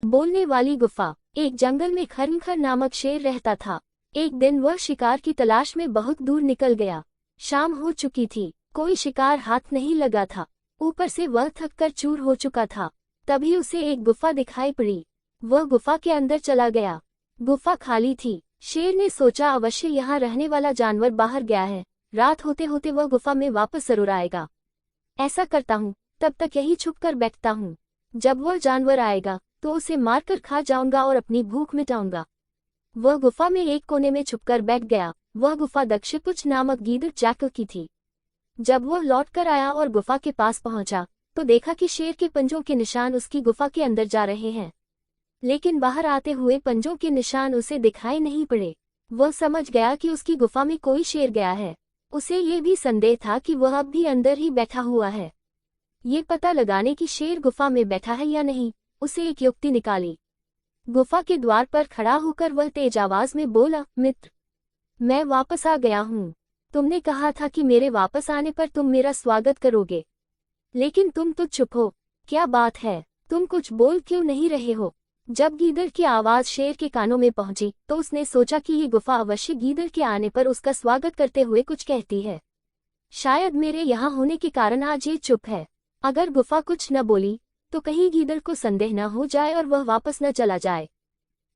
बोलने वाली गुफा। एक जंगल में खरनखर नामक शेर रहता था। एक दिन वह शिकार की तलाश में बहुत दूर निकल गया। शाम हो चुकी थी, कोई शिकार हाथ नहीं लगा था। ऊपर से वह थककर चूर हो चुका था। तभी उसे एक गुफा दिखाई पड़ी। वह गुफा के अंदर चला गया। गुफा खाली थी। शेर ने सोचा अवश्य यहाँ रहने वाला जानवर बाहर गया है, रात होते होते वह गुफा में वापस जरूर आएगा। ऐसा करता हूँ, तब तक यही छुपकर बैठता हूँ। जब वह जानवर आएगा तो उसे मारकर खा जाऊंगा और अपनी भूख मिटाऊंगा। वह गुफा में एक कोने में छुपकर बैठ गया। वह गुफा दक्षपुच्छ नामक गीदड़ जैकल की थी। जब वह लौटकर आया और गुफा के पास पहुंचा तो देखा कि शेर के पंजों के निशान उसकी गुफा के अंदर जा रहे हैं, लेकिन बाहर आते हुए पंजों के निशान उसे दिखाई नहीं पड़े। वह समझ गया कि उसकी गुफा में कोई शेर गया है। उसे ये भी संदेह था कि वह अब भी अंदर ही बैठा हुआ है। ये पता लगाने कि शेर गुफा में बैठा है या नहीं, उसे एक युक्ति निकाली। गुफा के द्वार पर खड़ा होकर वह तेज आवाज में बोला, मित्र, मैं वापस आ गया हूँ। तुमने कहा था कि मेरे वापस आने पर तुम मेरा स्वागत करोगे, लेकिन तुम तो चुप हो। क्या बात है, तुम कुछ बोल क्यों नहीं रहे हो? जब गीदड़ की आवाज शेर के कानों में पहुंची तो उसने सोचा कि ये गुफा अवश्य गीदड़ के आने पर उसका स्वागत करते हुए कुछ कहती है। शायद मेरे यहाँ होने के कारण आज ये चुप है। अगर गुफा कुछ न बोली तो कहीं गीदड़ को संदेह न हो जाए और वह वापस न चला जाए।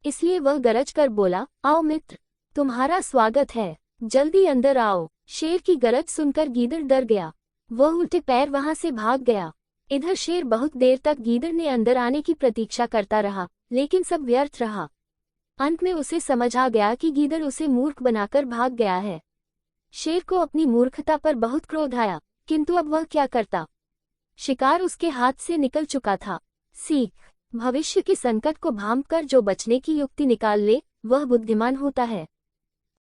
इसलिए वह गरज कर बोला, आओ मित्र, तुम्हारा स्वागत है, जल्दी अंदर आओ। शेर की गरज सुनकर गीदड़ डर गया। वह उल्टे पैर वहां से भाग गया। इधर शेर बहुत देर तक गीदड़ ने अंदर आने की प्रतीक्षा करता रहा, लेकिन सब व्यर्थ रहा। अंत में उसे समझ आ गया कि गीदड़ उसे मूर्ख बनाकर भाग गया है। शेर को अपनी मूर्खता पर बहुत क्रोध आया, किंतु अब वह क्या करता? शिकार उसके हाथ से निकल चुका था। सीख, भविष्य के संकट को भांपकर जो बचने की युक्ति निकाल ले वह बुद्धिमान होता है।